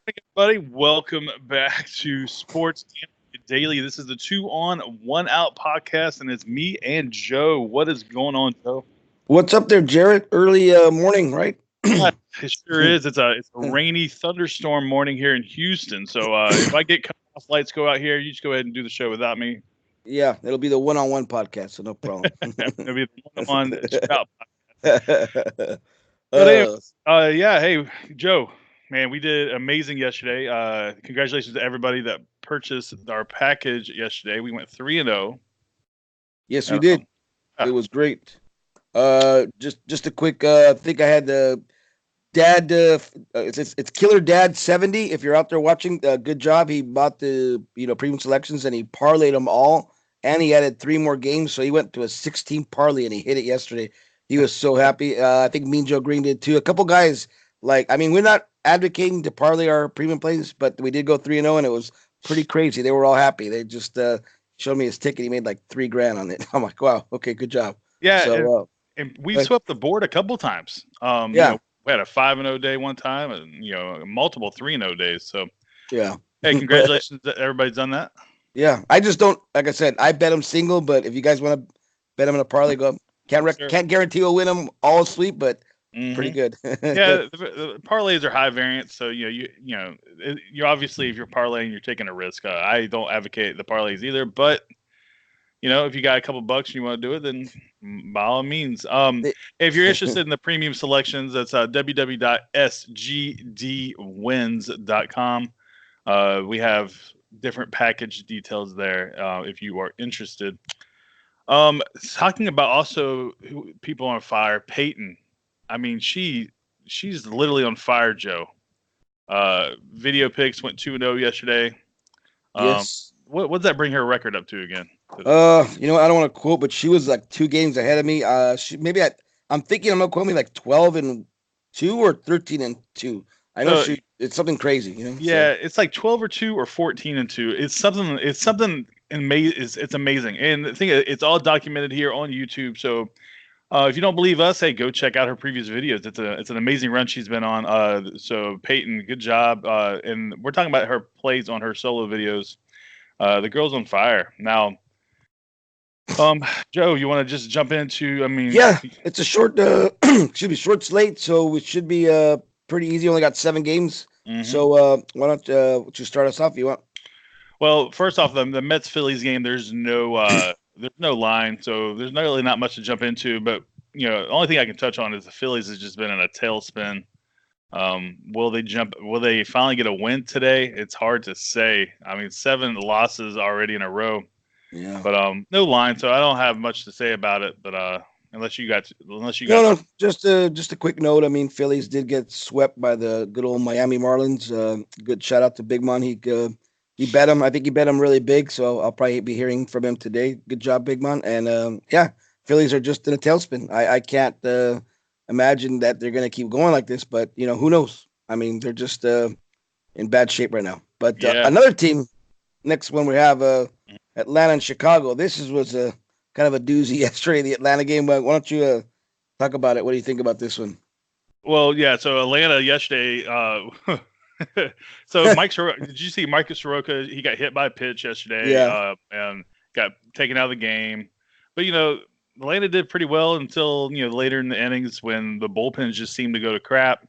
Everybody, welcome back to Sports Daily. This is the 2 on 1 out podcast, and it's me and Joe. What is going on, Joe? What's up there, Jared? Early morning, right? Yeah, it sure is. It's a rainy thunderstorm morning here in Houston. So if I get cut off, lights go out here, you just go ahead and do the show without me. Yeah, it'll be the one-on-one podcast, so no problem. It'll be the one shout. uh, But anyways, yeah, hey Joe, man, we did amazing yesterday. Congratulations to everybody that purchased our package yesterday. We went 3-0. yes, we And did. yeah, It was great. Just a quick. I think I had the dad. It's Killer Dad 70. If you're out there watching, good job. He bought the premium selections and he parlayed them all, and he added three more games, so he went to a 16 parlay and he hit it yesterday. He was so happy. I think Mean Joe Green did too. A couple guys we're not advocating to parlay our premium plays, but we did go 3-0, and it was pretty crazy. They were all happy. They just showed me his ticket. He made like 3 grand on it. I'm like, wow, okay, good job. yeah, So and we've uh, swept the board a couple times. yeah, We had a 5-0 day one time, and multiple 3-0 days. So yeah. hey, But congratulations that everybody's done that. yeah, I just don't like I said. I bet him single, but if you guys want to bet him in a parlay, go. Sure. Can't guarantee we'll win them all sweep, but pretty hmm good. Yeah, the parlays are high variance, so you obviously if you're parlaying, you're taking a risk. I don't advocate the parlays either, but if you got a couple bucks and you want to do it, then by all means. If you're interested in the premium selections, that's www.sgdwins.com. We have different package details there if you are interested. Talking about also people on fire, Peyton. I mean, she's literally on fire, Joe. Video picks went 2-0 yesterday. Um, Yes. what does that bring her record up to again? I don't want to quote, but she was like 2 games ahead of me. I'm thinking I'm gonna quote me like 12-2 or 13-2. I know So it's something crazy. So yeah, it's like 12-2 or 14-2. It's something it's amazing, and the thing is, it's all documented here on YouTube. So if you don't believe us, hey, go check out her previous videos. It's an amazing run she's been on. So Peyton, good job. And we're talking about her plays on her solo videos. The girl's on fire now. Joe, you want to just jump into? I mean, yeah, it's a short short slate, so it should be pretty easy. Only got 7 games. hmm So why don't you start us off if you want? well, first off, the Mets Phillies game. There's no line, so there's not really not much to jump into. But the only thing I can touch on is the Phillies has just been in a tailspin. Will they jump? Will they finally get a win today? It's hard to say. I mean, 7 losses already in a row, Yeah. but no line, so I don't have much to say about it. But unless you No, got no, just a quick note. I mean, Phillies did get swept by the good old Miami Marlins. Good shout out to Big Mon. He bet him. I think he bet him really big. So I'll probably be hearing from him today. Good job, Big Mon. And yeah, Phillies are just in a tailspin. I can't imagine that they're gonna keep going like this. But who knows? I mean, they're just in bad shape right now. But yeah. another team, next one we have Atlanta and Chicago. Was a kind of a doozy yesterday, the Atlanta game. But why don't you talk about it? What do you think about this one? Well, yeah. So Atlanta yesterday. So did you see Mike Soroka? He got hit by a pitch yesterday, Yeah, and got taken out of the game. But Atlanta did pretty well until later in the innings when the bullpens just seemed to go to crap.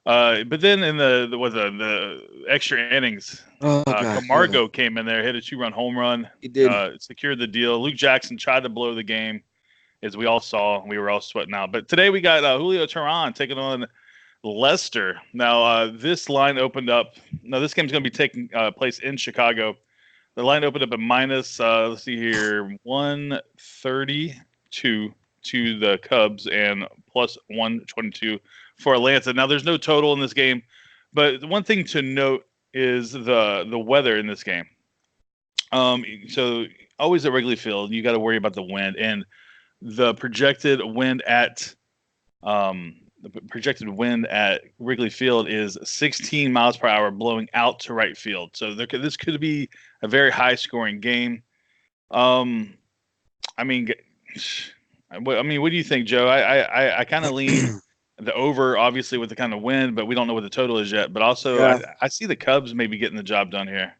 But then in the extra innings, oh god, yeah, Camargo came in there, hit a 2-run home run, he did. secured the deal. Luke Jackson tried to blow the game, as we all saw. We were all sweating out. But today we got Julio Teheran taking on Leicester. Now, this line opened up. Now, this game's going to be taking place in Chicago. The line opened up at minus, let's see here, 132 to the Cubs and plus 122 for Atlanta. Now, there's no total in this game, but the one thing to note is the weather in this game. So always at Wrigley Field, you got to worry about the wind, and the projected wind at Wrigley Field is 16 miles per hour blowing out to right field. So this could be a very high scoring game. Um, I mean, what do you think, Joe? I kind of lean the over, obviously, with the kind of win, but we don't know what the total is yet. But also, Yeah. I see the Cubs maybe getting the job done here.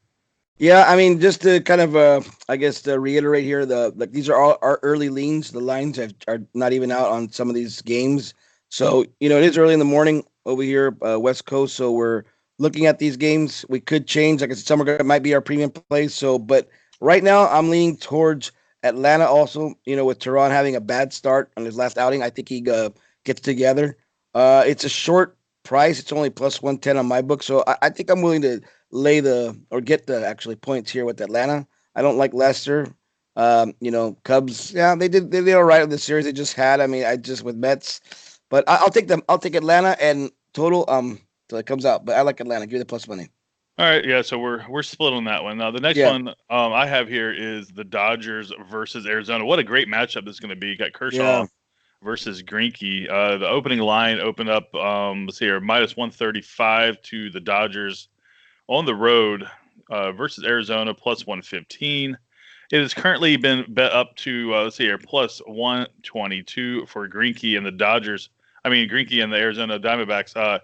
Yeah, I mean, just to kind of, I guess, to reiterate here, these are all our early leans. The lines are not even out on some of these games, so it is early in the morning over here, West Coast. So we're looking at these games. We could change, like I said, some might be our premium plays. So, but right now, I'm leaning towards Atlanta. Also, with Tehran having a bad start on his last outing, I think he gets together. It's a short price. It's only plus 110 on my book, so I think I'm willing to get the actually points here with Atlanta. I don't like Leicester. Cubs. Yeah, they did all right with the series they just had. I mean, I just with Mets, but I'll take them. I'll take Atlanta and total till it comes out. But I like Atlanta. Give me the plus money. All right, yeah. So we're split on that one. Now the next Yeah, one I have here is the Dodgers versus Arizona. What a great matchup this is going to be. You got Kershaw yeah. versus Greinke. The opening line opened up. Let's see here, minus 135 to the Dodgers on the road versus Arizona, plus 115. It has currently been bet up to let's see here, plus 122 for Greinke and the Dodgers. I mean Greinke and the Arizona Diamondbacks. I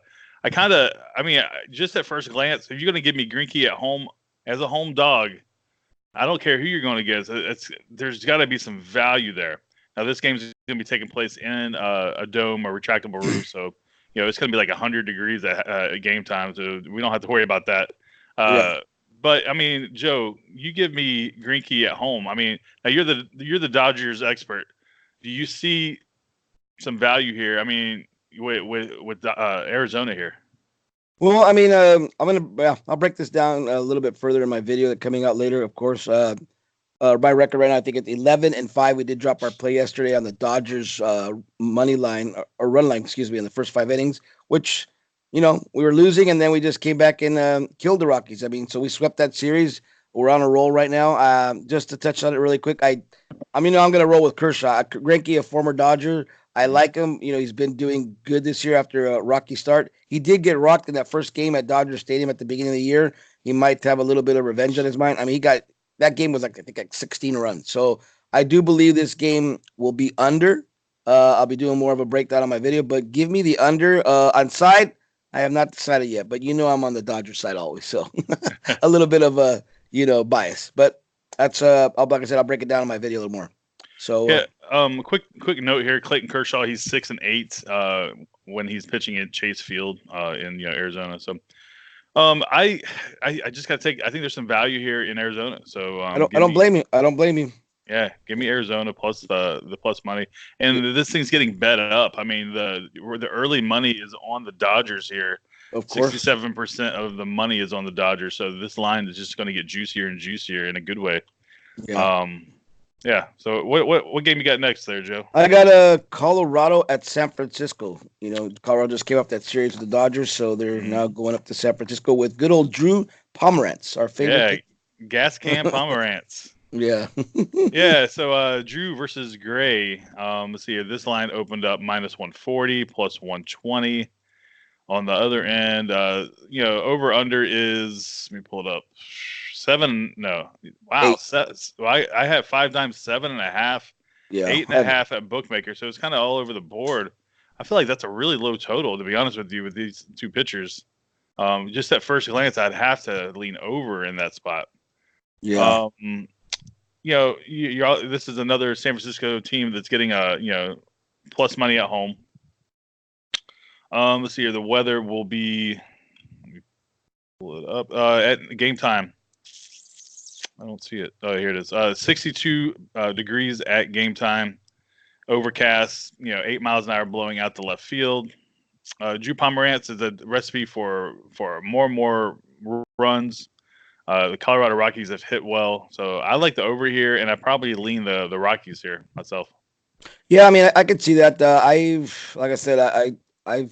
mean, just at first glance, if you're going to give me Greinke at home as a home dog, I don't care who you're going to get. There's got to be some value there. Now, this game's going to be taking place in a dome or retractable roof, so it's going to be like 100 degrees at game time, so we don't have to worry about that. Yeah. But I mean, Joe, you give me Greinke at home. I mean, now you're the Dodgers expert. Do you see some value here? I mean, with Arizona here. Well, I mean, I'll break this down a little bit further in my video that coming out later. Of course, my record right now, I think it's 11-5. We did drop our play yesterday on the Dodgers money line or run line, excuse me, in the first 5 innings, which we were losing, and then we just came back and killed the Rockies. I mean, so we swept that series. We're on a roll right now. Just to touch on it really quick, I'm going to roll with Kershaw. Greinke, a former Dodger. I like him. He's been doing good this year after a rocky start. He did get rocked in that first game at Dodger Stadium at the beginning of the year. He might have a little bit of revenge on his mind. I mean, that game was I think 16 runs. So I do believe this game will be under. I'll be doing more of a breakdown on my video, but give me the under. On side, I have not decided yet, but I'm on the Dodger side always. So a little bit of a, bias, but that's, like I said, I'll break it down in my video a little more. So yeah, quick note here: Clayton Kershaw, he's 6-8 when he's pitching at Chase Field in Arizona. So, I just got to take. I think there's some value here in Arizona. So, I don't blame you. I don't blame you. Yeah, give me Arizona plus the plus money, and this thing's getting bet up. I mean, the early money is on the Dodgers here. Of course, 67% of the money is on the Dodgers. So this line is just going to get juicier and juicier in a good way. yeah. Yeah. So what game you got next there, Joe? I got Colorado at San Francisco. Colorado just came off that series with the Dodgers, so they're now going up to San Francisco with good old Drew Pomerantz, our favorite. Yeah, gas can Pomerantz. Yeah. Yeah. So Drew versus Gray. Let's see here. This line opened up minus 140 plus 120. On the other end, over under is, let me pull it up. 7. No, wow. I have 5 times 7.5, Yeah. 8.5 at bookmaker. So it's kind of all over the board. I feel like that's a really low total, to be honest with you, with these two pitchers. Just at first glance, I'd have to lean over in that spot. Yeah. This is another San Francisco team that's getting plus money at home. Let's see here. The weather will be. Let me pull it up. At game time. I don't see it. Oh, here it is. 62 degrees at game time. Overcast. 8 miles an hour blowing out to left field. Drew Pomerantz is a recipe for more and more runs. The Colorado Rockies have hit well, so I like the over here, and I probably lean the Rockies here myself. Yeah, I mean, I could see that. Like I said,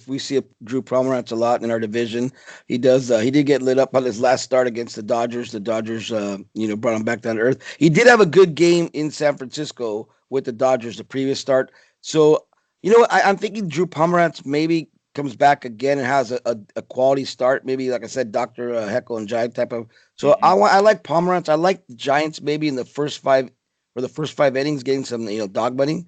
we see Drew Pomerantz a lot in our division. He does. He did get lit up on his last start against the Dodgers. The Dodgers, brought him back down to earth. He did have a good game in San Francisco with the Dodgers the previous start. So, I'm thinking Drew Pomerantz maybe comes back again and has a quality start. Maybe, like I said, Dr. Heckle and Jive type of. So I like Pomerantz. I like the Giants maybe in the first 5 innings getting some, dog money.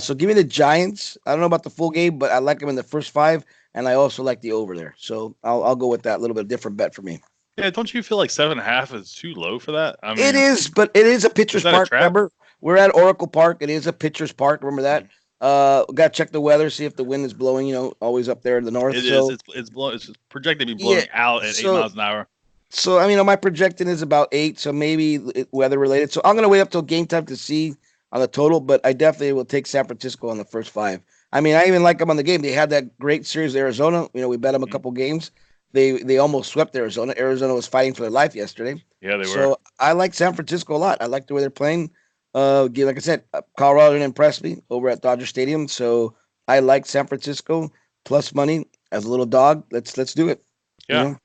So give me the Giants. I don't know about the full game, but I like them in the first 5, and I also like the over there. So I'll go with that. A little bit different bet for me. Yeah, don't you feel like 7.5 is too low for that? I It mean, is, but it is a is pitcher's that a park. trap? Remember, we're at Oracle Park. It is a pitcher's park. Remember that. Mhm. Got to check the weather, see if the wind is blowing. Always up there in the north. It is. So It's blowing. It's projected to be yeah. blowing out at 8 miles an hour. So I mean, my projection is about 8, so maybe weather related. So I'm gonna wait up till game time to see on the total, but I definitely will take San Francisco on the first 5. I mean, I even like them on the game. They had that great series with Arizona. We bet them a Mhm. couple games. They almost swept Arizona. Arizona was fighting for their life yesterday. Yeah, they were. So I like San Francisco a lot. I like the way they're playing. Like I said, Colorado didn't impress me over at Dodger Stadium, so I like San Francisco plus money as a little dog. Let's do it. You Yeah. know.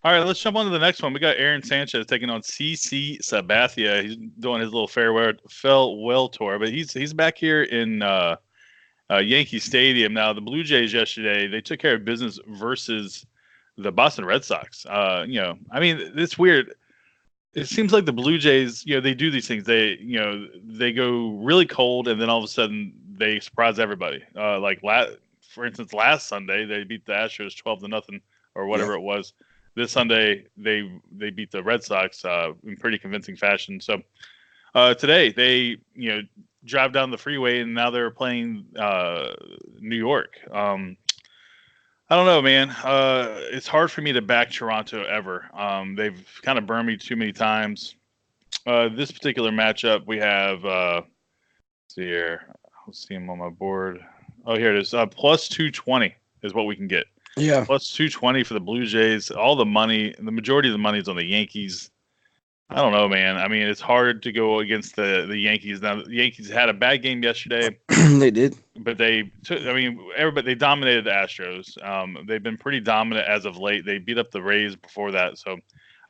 All right, let's jump on to the next one. We got Aaron Sanchez taking on CC Sabathia. He's doing his little farewell tour, but he's back here in Yankee Stadium now. The Blue Jays yesterday, they took care of business versus the Boston Red Sox. I mean, it's weird. It seems like the Blue Jays, they do these things. They go really cold, and then all of a sudden they surprise everybody. For instance, last Sunday they beat the Astros 12-0 or Yeah. whatever it was. This Sunday they beat the Red Sox in pretty convincing fashion. So today they drive down the freeway and now they're playing New York. I don't know, man. It's hard for me to back Toronto ever. They've kind of burned me too many times. This particular matchup, we have. Let's see here. Let's see him on my board. Oh, here it is. Plus 220 is what we can get. Yeah. Plus 220 for the Blue Jays. All the money, the majority of the money is on the Yankees. I don't know, man. I mean, it's hard to go against the Yankees. Now, the Yankees had a bad game yesterday. They did. But everybody, they dominated the Astros. They've been pretty dominant as of late. They beat up the Rays before that, so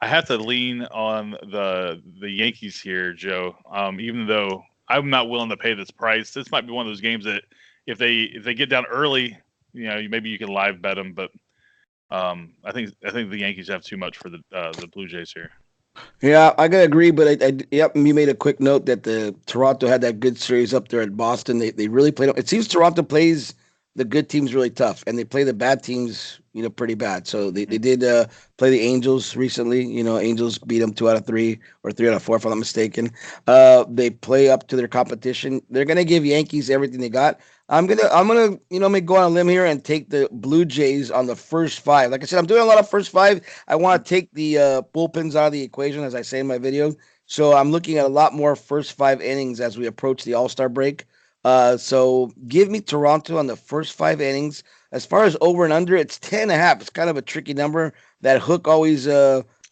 I have to lean on the Yankees here, Joe. Even though I'm not willing to pay this price, this might be one of those games that if they get down early, maybe you can live bet them. But I think the Yankees have too much for the Blue Jays here. Yeah, I gotta agree, but yep, you made a quick note that the Toronto had that good series up there at Boston. They really played. It seems Toronto plays the good teams really tough, and they play the bad teams, pretty bad. So they did play the Angels recently. Angels beat them 2 out of 3 or 3 out of 4, if I'm not mistaken. They play up to their competition. They're gonna give Yankees everything they got. I'm gonna may go on a limb here and take the Blue Jays on the first 5. Like I said, I'm doing a lot of first 5. I want to take the bullpens out of the equation, as I say in my video. So I'm looking at a lot more first 5 innings as we approach the All-Star break. So give me Toronto on the first 5 innings. As far as over and under, it's 10.5. It's kind of a tricky number. That hook always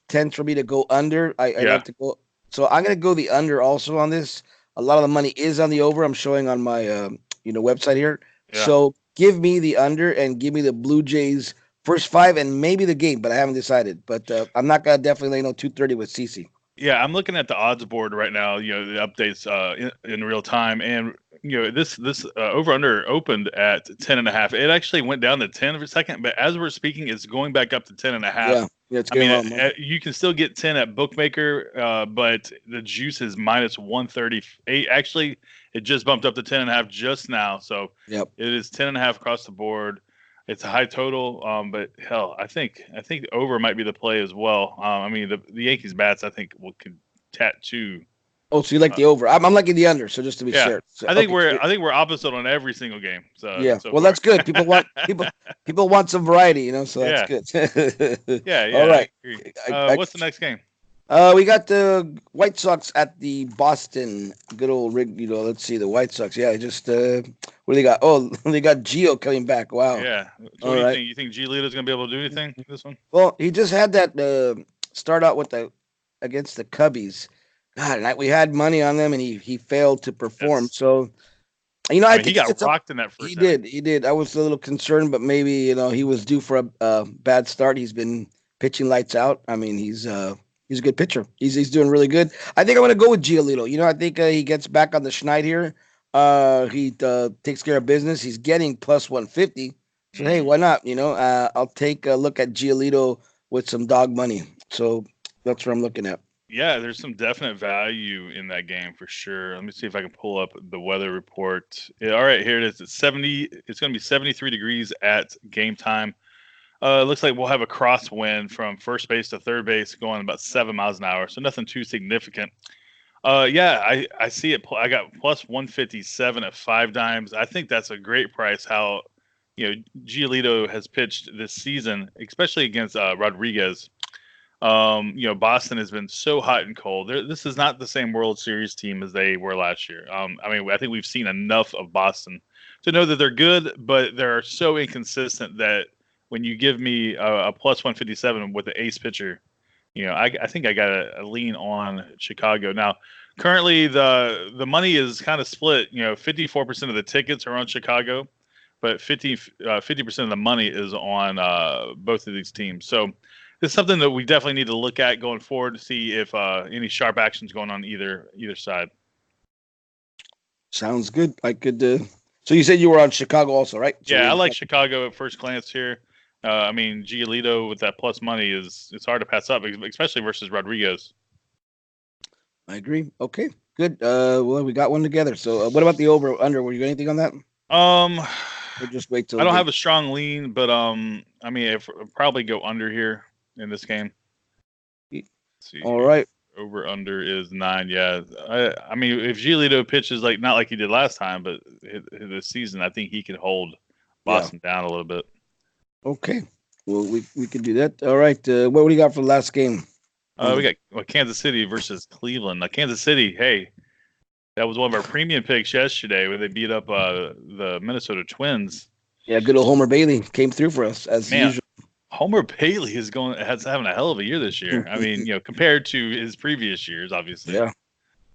tends for me to go under. I Yeah. like to go. So I'm gonna go the under also on this. A lot of the money is on the over. I'm showing on my website here. Yeah. So give me the under and give me the Blue Jays first 5 and maybe the game, but I haven't decided. But I'm not gonna definitely 230 with CC. Yeah, I'm looking at the odds board right now. The updates in real time, and this over under opened at 10.5. It actually went down to 10 for a second, but as we're speaking, it's going back up to 10.5. Yeah, it's I mean, getting you can still get 10 at bookmaker, but the juice is minus 138. Actually, it just bumped up to 10.5 just now, so Yep. it is 10.5 across the board. It's a high total, but hell, I think the over might be the play as well. I mean, the Yankees bats I think could tattoo. Oh, so you like the over? I'm liking the under. So just to be Yeah, sure, so, I think okay, we're opposite on every single game. So yeah. so Well, far. that's good. People want some variety, so that's Yeah, good. yeah. All I right. agree. I, What's the next game? we got the White Sox at the Boston. Good old rig. Let's see the White Sox. Yeah, just what do they got? Oh, they got Gio coming back. Wow. Yeah. So what All do you right. think? You think Giolito's gonna be able to do anything this one? Well, he just had that start out with against the Cubbies. God, we had money on them, and he failed to perform. Yes. So, I I mean, he think got it's a. rocked in that He first inning. did. He did. I was a little concerned, but maybe he was due for a bad start. He's been pitching lights out. I mean, he's a good pitcher. He's doing really good. I think I'm going to go with Giolito. I think he gets back on the schneid here. He takes care of business. He's getting plus 150. So hey, Mm. why not? I'll take a look at Giolito with some dog money. So that's what I'm looking at. Yeah, there's some definite value in that game for sure. Let me see if I can pull up the weather report. Yeah, all right, here it is. It's 70. It's going to be 73 degrees at game time. It looks like we'll have a crosswind from first base to third base going about 7 miles an hour, so nothing too significant. Yeah, I see it. I got plus 157 at 5 dimes. I think that's a great price. How Giolito has pitched this season, especially against Rodriguez. Boston has been so hot and cold. This is not the same World Series team as they were last year. I think we've seen enough of Boston to know that they're good, but they're so inconsistent that when you give me a plus 157 with the ace pitcher, I think I got a lean on Chicago. Now, currently the money is kind of split. 54% of the tickets are on Chicago, but 50% of the money is on both of these teams. So it's something that we definitely need to look at going forward to see if any sharp actions going on either side. Sounds good. I could. So you said you were on Chicago also, right? So Yeah, I like Chicago at first glance here. Giolito with that plus money it's hard to pass up, especially versus Rodriguez. I agree. Okay, good. Well, we got one together. So what about the over under? Were you got anything on that? Or just wait till I don't have a strong lean, but I'll probably go under here in this game. Let's see. All right. Over under is 9. Yeah, if Giolito pitches not like he did last time, but this season, I think he can hold Boston down a little bit. Okay. Well, we can do that. All right. What do you got for the last game? We got Kansas City versus Cleveland. Now, Kansas City, hey, that was one of our premium picks yesterday where they beat up the Minnesota Twins. Yeah, good old Homer Bailey came through for us as usual. Homer Bailey is having a hell of a year this year. Compared to his previous years, obviously.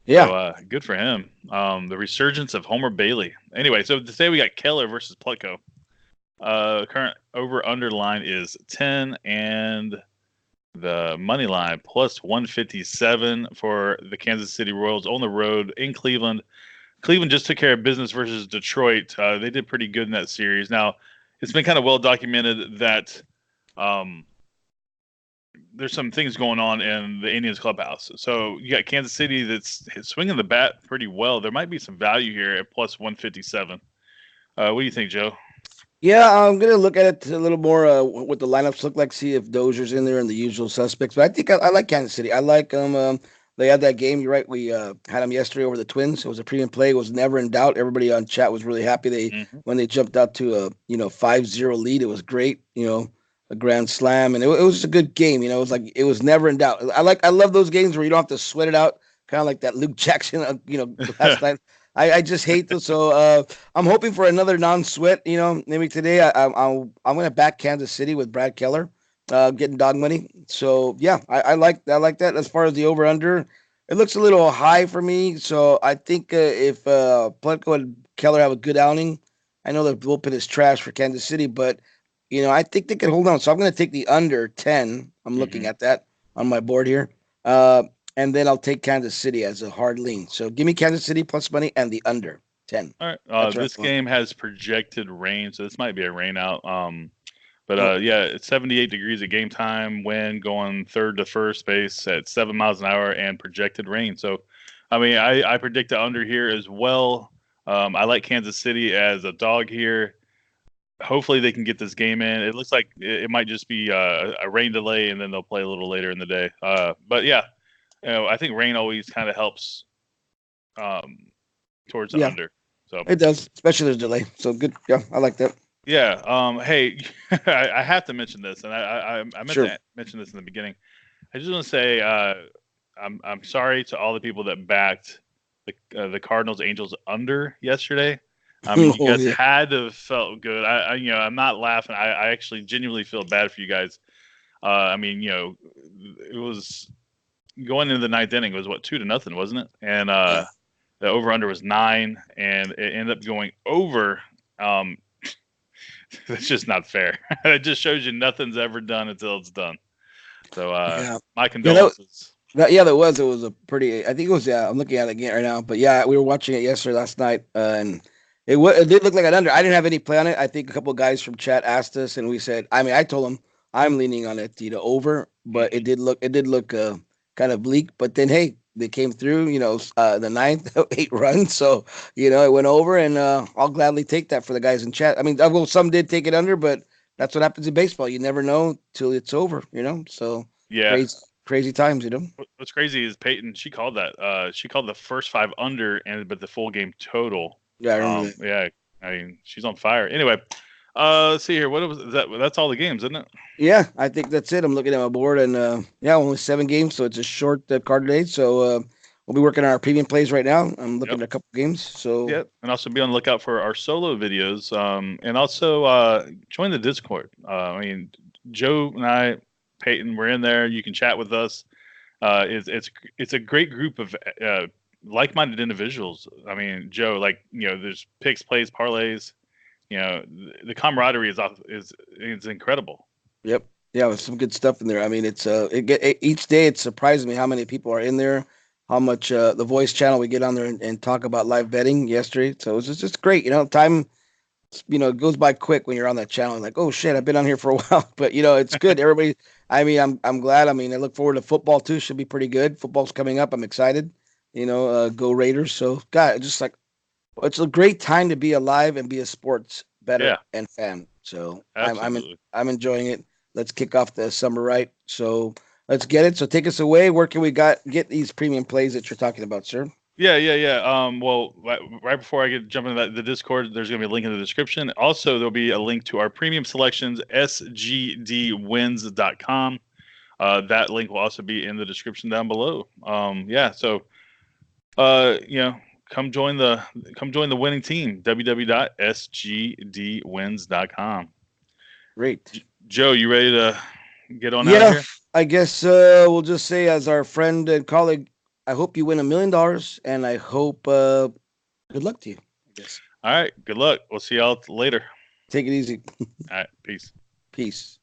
Yeah. So, good for him. The resurgence of Homer Bailey. Anyway, so today we got Keller versus Plutko. Current over/under line is 10, and the money line plus 157 for the Kansas City Royals on the road in Cleveland. Cleveland just took care of business versus Detroit. They did pretty good in that series. Now, it's been kind of well documented that there's some things going on in the Indians clubhouse. So you got Kansas City that's swinging the bat pretty well. There might be some value here at plus 157. What do you think, Joe? Yeah, I'm going to look at it a little more, what the lineups look like, see if Dozier's in there and the usual suspects. But I think I like Kansas City. I like them. They had that game. You're right. We had them yesterday over the Twins. It was a premium play. It was never in doubt. Everybody on chat was really happy. When they jumped out to a 5-0 lead, it was great. A grand slam, and it was a good game. It was like it was never in doubt. I love those games where you don't have to sweat it out, kind of like that Luke Jackson, last night. I just hate those. So I'm hoping for another non-sweat. Maybe today I'm going to back Kansas City with Brad Keller, getting dog money. So yeah, I like that. As far as the over/under, it looks a little high for me. So I think if Plutko and Keller have a good outing, I know the bullpen is trash for Kansas City, but I think they can hold on. So I'm going to take the under 10. I'm looking at that on my board here. And then I'll take Kansas City as a hard lean. So give me Kansas City plus money and the under 10. All right. This game has projected rain, so this might be a rain out. It's 78 degrees at game time. Wind going third to first base at 7 miles an hour and projected rain. So, I predict the under here as well. I like Kansas City as a dog here. Hopefully they can get this game in. It looks like it might just be a rain delay, and then they'll play a little later in the day. But yeah. I think rain always kind of helps towards the under. So it does, especially there's delay. So good. Yeah, I like that. Yeah. Hey, I have to mention this, and I meant to mention this in the beginning. I just want to say I'm sorry to all the people that backed the Cardinals Angels under yesterday. You guys had to have felt good. I'm not laughing. I actually genuinely feel bad for you guys. It was. Going into the ninth inning, it was 2-0, wasn't it? And the over/under was 9, and it ended up going over. That's just not fair. It just shows you nothing's ever done until it's done. So my condolences. There was. It was a pretty. I think it was. I'm looking at it again right now. But yeah, we were watching it last night, and it did look like an under. I didn't have any play on it. I think a couple of guys from chat asked us, and we said. I told them I'm leaning on it, over, but it did look. kind of bleak. But then, hey, they came through. The ninth, 8 runs. So it went over, and I'll gladly take that for the guys in chat. I mean, well, some did take it under, but that's what happens in baseball. You never know till it's over. So Yeah. crazy times. What's crazy is Peyton. She called that. She called the first 5 under, but the full game total. Yeah, I remember that. Yeah. I mean, she's on fire. Anyway, let's see here. What was that? That's all the games, isn't it? Yeah, I think that's it. I'm looking at my board, and only 7 games, so it's a short card today. So we'll be working on our premium plays right now. I'm looking at a couple games. So yeah, and also be on the lookout for our solo videos. And also join the Discord. I mean, Joe and I, Peyton, we're in there. You can chat with us. It's a great group of like-minded individuals. I mean, Joe, there's picks, plays, parlays. The camaraderie is incredible. Yep. Yeah, with some good stuff in there. I mean, each day it surprises me how many people are in there, how much the voice channel we get on there and talk about live betting yesterday. So it's just great. Time it goes by quick when you're on that channel. Like, oh shit, I've been on here for a while, but it's good. Everybody, I mean, I'm glad. I mean, I look forward to football too. Should be pretty good. Football's coming up. I'm excited. Go Raiders. So, God, just like it's a great time to be alive and be a sports bettor and fan. So I'm enjoying it. Let's kick off the summer right. So let's get it. So take us away. Where can we get these premium plays that you're talking about, sir? Yeah. Well, right before I jump into the Discord, there's going to be a link in the description. Also, there'll be a link to our premium selections, sgdwins.com. That link will also be in the description down below. So come join the winning team, www.sgdwins.com. Great. Joe, you ready to get on out of here? I guess we'll just say, as our friend and colleague, I hope you win $1 million, and I hope good luck to you. I guess. All right. Good luck. We'll see y'all later. Take it easy. All right. Peace. Peace.